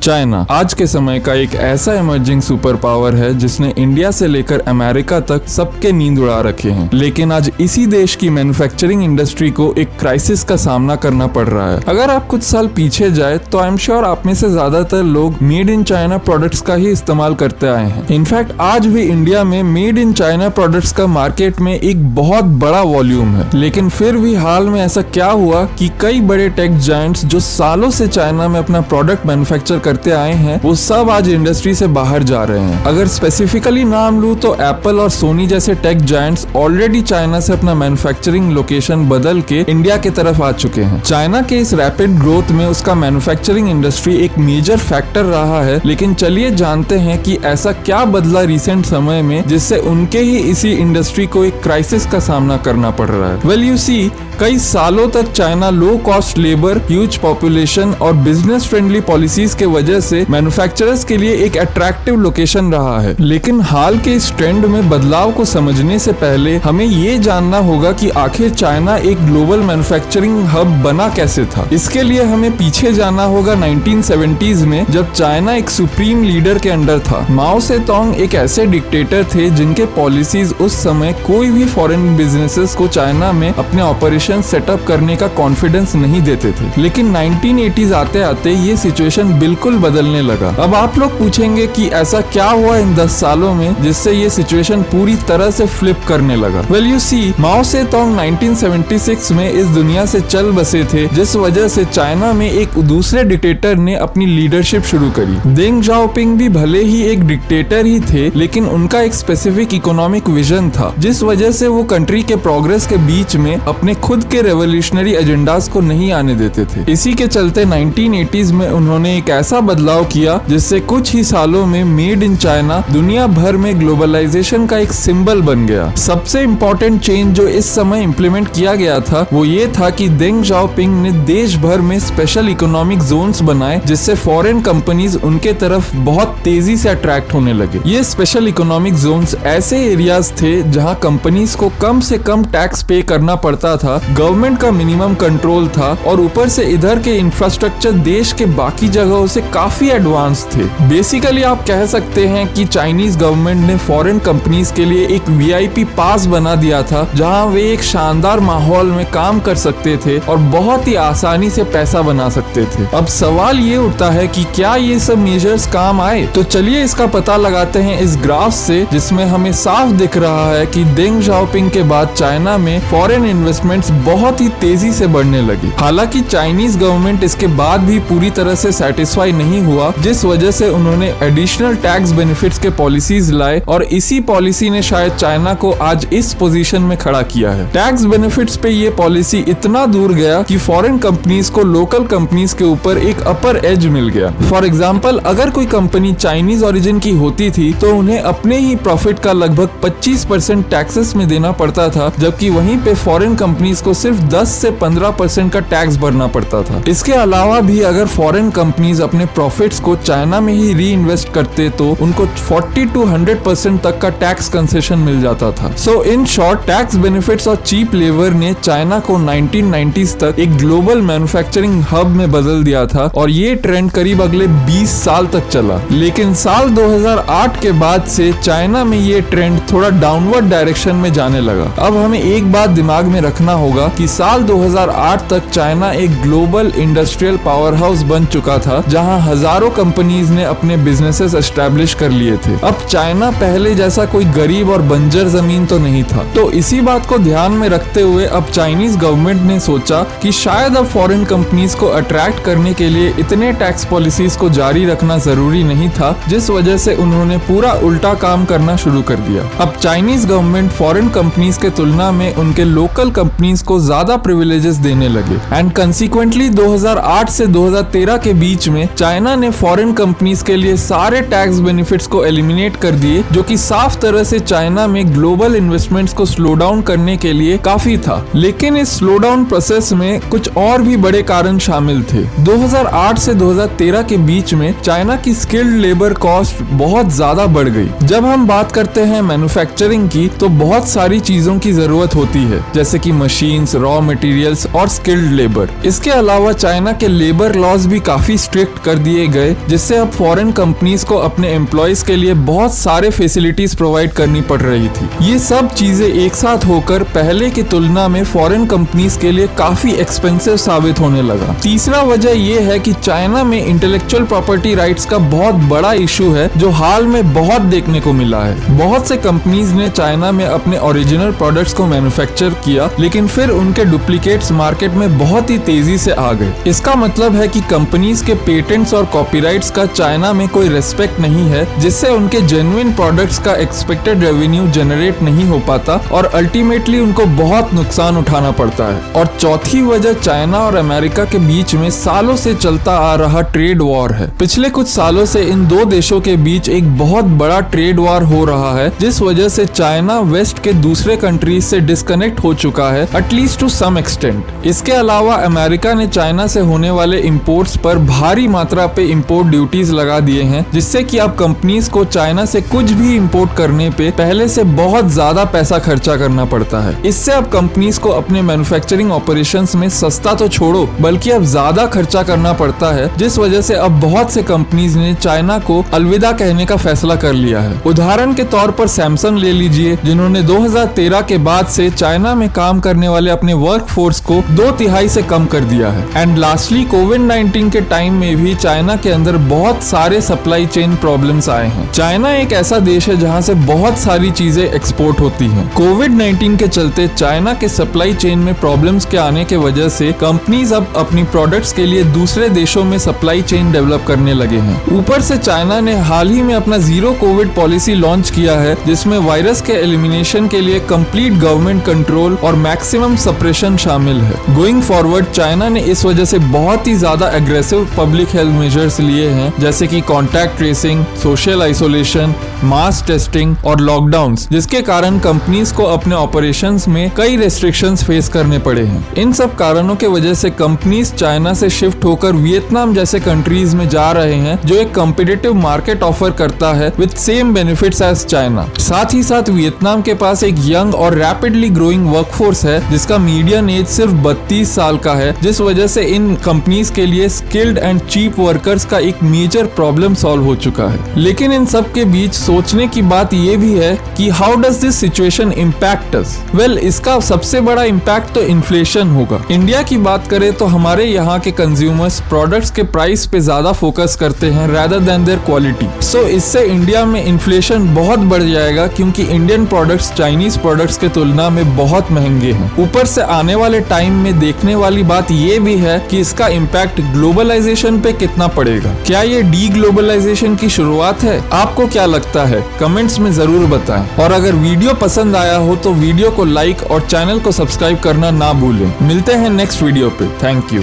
China आज के समय का एक ऐसा इमर्जिंग सुपर पावर है जिसने इंडिया से लेकर अमेरिका तक सबके नींद उड़ा रखे हैं। लेकिन आज इसी देश की मैन्युफैक्चरिंग इंडस्ट्री को एक क्राइसिस का सामना करना पड़ रहा है। अगर आप कुछ साल पीछे जाए तो आई एम श्योर आप में से ज्यादातर लोग मेड इन चाइना प्रोडक्ट्स का ही इस्तेमाल करते आए हैं। इनफैक्ट आज भी इंडिया में मेड इन चाइना प्रोडक्ट्स का मार्केट में एक बहुत बड़ा वॉल्यूम है। लेकिन फिर भी हाल में ऐसा क्या हुआ कि कई बड़े टेक जायंट्स जो सालों से चाइना में अपना प्रोडक्ट मैन्युफैक्चर करते आए हैं वो सब आज इंडस्ट्री से बाहर जा रहे हैं। अगर स्पेसिफिकली नाम लूं तो एप्पल और सोनी जैसे टेक जायंट्स ऑलरेडी चाइना से अपना मैन्युफैक्चरिंग लोकेशन बदल के इंडिया की तरफ आ चुके हैं। चाइना के इस रैपिड ग्रोथ में उसका मैन्युफैक्चरिंग इंडस्ट्री एक मेजर फैक्टर रहा है। लेकिन चलिए जानते हैं कि ऐसा क्या बदला रिसेंट समय में जिससे उनके ही इसी इंडस्ट्री को एक क्राइसिस का सामना करना पड़ रहा है। वेल यू सी, कई सालों तक China low cost labour, huge population और बिजनेस फ्रेंडली पॉलिसीज के वजह से मैन्युफैक्चरर्स के लिए एक अट्रैक्टिव लोकेशन रहा है। लेकिन हाल के इस ट्रेंड में बदलाव को समझने से पहले हमें ये जानना होगा कि आखिर चाइना एक ग्लोबल मैन्युफैक्चरिंग हब बना कैसे था। इसके लिए हमें पीछे जाना होगा 1970s में, जब चाइना एक सुप्रीम लीडर के अंडर था। माओ सेतुंग एक ऐसे डिक्टेटर थे जिनके पॉलिसीज उस समय कोई भी फॉरेन बिजनेसेस को चाइना में अपने ऑपरेशन सेटअप करने का कॉन्फिडेंस नहीं देते थे। लेकिन 1980s आते आते ये सिचुएशन बिल्कुल बदलने लगा। अब आप लोग पूछेंगे कि ऐसा क्या हुआ इन 10 सालों में जिससे ये सिचुएशन पूरी तरह से फ्लिप करने लगा। वेल यू सी, माओ सेतुंग 1976 में इस दुनिया से चल बसे थे, जिस वजह से चाइना में एक दूसरे डिक्टेटर ने अपनी लीडरशिप शुरू करी। देंग जाओपिंग भी भले ही एक डिक्टेटर ही थे, लेकिन उनका एक स्पेसिफिक इकोनॉमिक विजन था, जिस वजह से वो कंट्री के प्रोग्रेस के बीच में अपने खुद के रेवोल्यूशनरी एजेंडास को नहीं आने देते थे। इसी के चलते 1980s में उन्होंने एक ऐसा बदलाव किया जिससे कुछ ही सालों में मेड इन चाइना दुनिया भर में ग्लोबलाइजेशन का एक सिंबल बन गया। सबसे इम्पोर्टेंट चेंज जो इस समय इम्प्लीमेंट किया गया था वो ये था कि देंग जाओपिंग ने देश भर में स्पेशल इकोनॉमिक जोन्स बनाए, जिससे फॉरेन कंपनीज उनके तरफ बहुत तेजी से अट्रैक्ट होने लगे। ये स्पेशल इकोनॉमिक जोन्स ऐसे एरियाज थे जहां कंपनीज को कम से कम टैक्स पे करना पड़ता था, गवर्नमेंट का मिनिमम कंट्रोल था और ऊपर से इधर के इंफ्रास्ट्रक्चर देश के बाकी जगहों से काफी एडवांस थे। बेसिकली आप कह सकते हैं कि चाइनीज गवर्नमेंट ने फॉरेन कंपनीज के लिए एक वीआईपी पास बना दिया था, जहां वे एक शानदार माहौल में काम कर सकते थे और बहुत ही आसानी से पैसा बना सकते थे। अब सवाल ये उठता है कि क्या ये सब मेजर्स काम आए? तो चलिए इसका पता लगाते हैं इस ग्राफ से, जिसमें हमें साफ दिख रहा है कि देंग जाओपिंग के बाद चाइना में फॉरेन इन्वेस्टमेंट्स बहुत ही तेजी से बढ़ने लगी। हालांकि चाइनीज गवर्नमेंट इसके बाद भी पूरी तरह से सेटिस्फाई नहीं हुआ, जिस वजह से उन्होंने एडिशनल टैक्स बेनिफिट्स के पॉलिसीज लाए और इसी पॉलिसी ने शायद चाइना को आज इस पोजीशन में खड़ा किया है। टैक्स बेनिफिट्स पे ये पॉलिसी इतना दूर गया कि फॉरेन कंपनीज को लोकल कंपनीज के ऊपर एक अपर एज मिल गया। फॉर एग्जाम्पल, अगर कोई कंपनी चाइनीज ओरिजिन की होती थी तो उन्हें अपने ही प्रॉफिट का लगभग 25% टैक्सेस में देना पड़ता था, जबकि वहीं पे फॉरेन कंपनीज को सिर्फ 10 से 15% का टैक्स भरना पड़ता था। इसके अलावा भी अगर फॉरेन कंपनीज अपने प्रॉफिट्स को चाइना में ही री इन्वेस्ट करते तो उनको 40 to 100% तक का टैक्स कंसेशन मिल जाता था। सो इन शॉर्ट, टैक्स बेनिफिट्स और चीप लेबर ने चाइना को 1990s तक एक ग्लोबल मैन्युफैक्चरिंग हब में बदल दिया था और ये ट्रेंड करीब अगले 20 साल तक चला। लेकिन साल 2008 के बाद से चाइना में ये ट्रेंड थोड़ा डाउनवर्ड डायरेक्शन में जाने लगा। अब हमें एक बात दिमाग में रखना होगा कि साल 2008 तक चाइना एक ग्लोबल इंडस्ट्रियल पावर हाउस बन चुका था, जहां हजारों कंपनीज ने अपने बिजनेसेस एस्टैब्लिश कर लिए थे। अब चाइना पहले जैसा कोई गरीब और बंजर जमीन तो नहीं था। तो इसी बात को ध्यान में रखते हुए अब चाइनीज गवर्नमेंट ने सोचा कि शायद अब फॉरेन कंपनीज को अट्रैक्ट करने के लिए इतने टैक्स पॉलिसीज को जारी रखना जरूरी नहीं था, जिस वजह से उन्होंने पूरा उल्टा काम करना शुरू कर दिया। अब चाइनीज गवर्नमेंट फॉरेन कंपनीज के तुलना में उनके लोकल कंपनीज को ज्यादा प्रिविलेजेस देने लगे एंड कंसीक्वेंटली 2008 से 2013 के बीच में चाइना ने फॉरेन कंपनीज के लिए सारे टैक्स बेनिफिट्स को एलिमिनेट कर दिए, जो कि साफ तरह से चाइना में ग्लोबल इन्वेस्टमेंट्स को स्लो डाउन करने के लिए काफी था। लेकिन इस स्लो डाउन प्रोसेस में कुछ और भी बड़े कारण शामिल थे। 2008 से 2013 के बीच में चाइना की स्किल्ड लेबर कॉस्ट बहुत ज्यादा बढ़ गई। जब हम बात करते हैं मैन्युफैक्चरिंग की तो बहुत सारी चीजों की जरूरत होती है, जैसे कि मशीन मशीन्स, रॉ मटेरियल्स और स्किल्ड लेबर। इसके अलावा चाइना के लेबर लॉज भी काफी स्ट्रिक्ट कर दिए गए, जिससे अब फॉरेन कंपनीज को अपने एम्प्लॉयज के लिए बहुत सारे फैसिलिटीज प्रोवाइड करनी पड़ रही थी। ये सब चीजें एक साथ होकर पहले की तुलना में फॉरेन कंपनीज के लिए काफी एक्सपेंसिव साबित होने लगा। तीसरा वजह यह है कि चाइना में इंटेलेक्चुअल प्रॉपर्टी राइट्स का बहुत बड़ा इशू है, जो हाल में बहुत देखने को मिला है। बहुत से कंपनीज ने चाइना में अपने ओरिजिनल प्रोडक्ट्स को मैन्युफैक्चर किया, लेकिन फिर उनके डुप्लीकेट्स मार्केट में बहुत ही तेजी से आ गए। इसका मतलब है कि कंपनीज के पेटेंट्स और कॉपीराइट्स का चाइना में कोई रेस्पेक्ट नहीं है, जिससे उनके जेन्युइन प्रोडक्ट्स का एक्सपेक्टेड रेवेन्यू जनरेट नहीं हो पाता और अल्टीमेटली उनको बहुत नुकसान उठाना पड़ता है। और चौथी वजह चाइना और अमेरिका के बीच में सालों से चलता आ रहा ट्रेड वॉर है। पिछले कुछ सालों से इन दो देशों के बीच एक बहुत बड़ा ट्रेड वॉर हो रहा है, जिस वजह से चाइना वेस्ट के दूसरे कंट्रीज से डिस्कनेक्ट हो चुका है, एटलीस्ट टू सम एक्सटेंट। इसके अलावा अमेरिका ने चाइना से होने वाले इंपोर्ट्स पर भारी मात्रा पे इंपोर्ट ड्यूटीज लगा दिए हैं, जिससे कि अब कंपनीज को चाइना से कुछ भी इंपोर्ट करने पे पहले से बहुत ज्यादा पैसा खर्चा करना पड़ता है। इससे अब कंपनीज को अपने मैन्युफैक्चरिंग ऑपरेशंस में सस्ता तो छोड़ो बल्कि अब ज्यादा खर्चा करना पड़ता है, जिस वजह से अब बहुत से कंपनीज ने चाइना को अलविदा कहने का फैसला कर लिया है। उदाहरण के तौर पर सैमसंग ले लीजिए, जिन्होंने 2013 के बाद से चाइना में काम करने वाले अपने वर्क फोर्स को 2/3 से कम कर दिया है। एंड लास्टली कोविड-19 के टाइम में भी चाइना के अंदर बहुत सारे सप्लाई चेन प्रॉब्लम्स आए हैं। चाइना एक ऐसा देश है जहां से बहुत सारी चीजें एक्सपोर्ट होती हैं। कोविड-19 के चलते चाइना के सप्लाई चेन में प्रॉब्लम्स के आने के वजह से कंपनीज अब अपनी प्रोडक्ट्स के लिए दूसरे देशों में सप्लाई चेन डेवलप करने लगे हैं। ऊपर से चाइना ने हाल ही में अपना जीरो कोविड पॉलिसी लॉन्च किया है, जिसमें वायरस के एलिमिनेशन के लिए कंप्लीट गवर्नमेंट कंट्रोल और मैक्सिमम सप्रेशन शामिल है। गोइंग फॉरवर्ड चाइना ने इस वजह से बहुत ही ज्यादा एग्रेसिव पब्लिक हेल्थ मेजर्स लिए हैं, जैसे कि contact tracing, social isolation, mass testing और लॉकडाउन्स, जिसके कारण कंपनीज को अपने ऑपरेशंस में कई रेस्ट्रिक्शंस फेस करने पड़े हैं। इन सब कारणों के वजह से कंपनीज चाइना से शिफ्ट होकर वियतनाम जैसे कंट्रीज में जा रहे हैं, जो एक कॉम्पिटिटिव मार्केट ऑफर करता है with same benefits as China. साथ ही साथ वियतनाम के पास एक यंग और रैपिडली ग्रोइंग वर्कफोर्स है, जिसका मीडियन एज सिर्फ 32 साल का है, जिस वजह से इन कंपनीज के लिए स्किल्ड एंड चीप वर्कर्स का एक मेजर प्रॉब्लम सॉल्व हो चुका है। लेकिन इन सब के बीच सोचने की बात यह भी है कि how does this situation impact us? Well, इसका सबसे बड़ा इम्पैक्ट तो इन्फ्लेशन होगा। इंडिया की बात करें तो हमारे यहाँ के कंज्यूमर्स प्रोडक्ट्स के प्राइस पे ज्यादा फोकस करते हैं rather than their quality। सो इससे इंडिया में इन्फ्लेशन बहुत बढ़ जाएगा, क्योंकि इंडियन प्रोडक्ट्स चाइनीज प्रोडक्ट्स के तुलना में बहुत महंगे हैं। ऊपर से आने वाले टाइम में देखने वाली बात ये भी है कि इसका इम्पैक्ट ग्लोबलाइजेशन पे कितना पड़ेगा। क्या ये डी ग्लोबलाइजेशन की शुरुआत है? आपको क्या लगता है? कमेंट्स में जरूर बताएं। और अगर वीडियो पसंद आया हो तो वीडियो को लाइक और चैनल को सब्सक्राइब करना ना भूलें। मिलते हैं नेक्स्ट वीडियो पे। Thank you.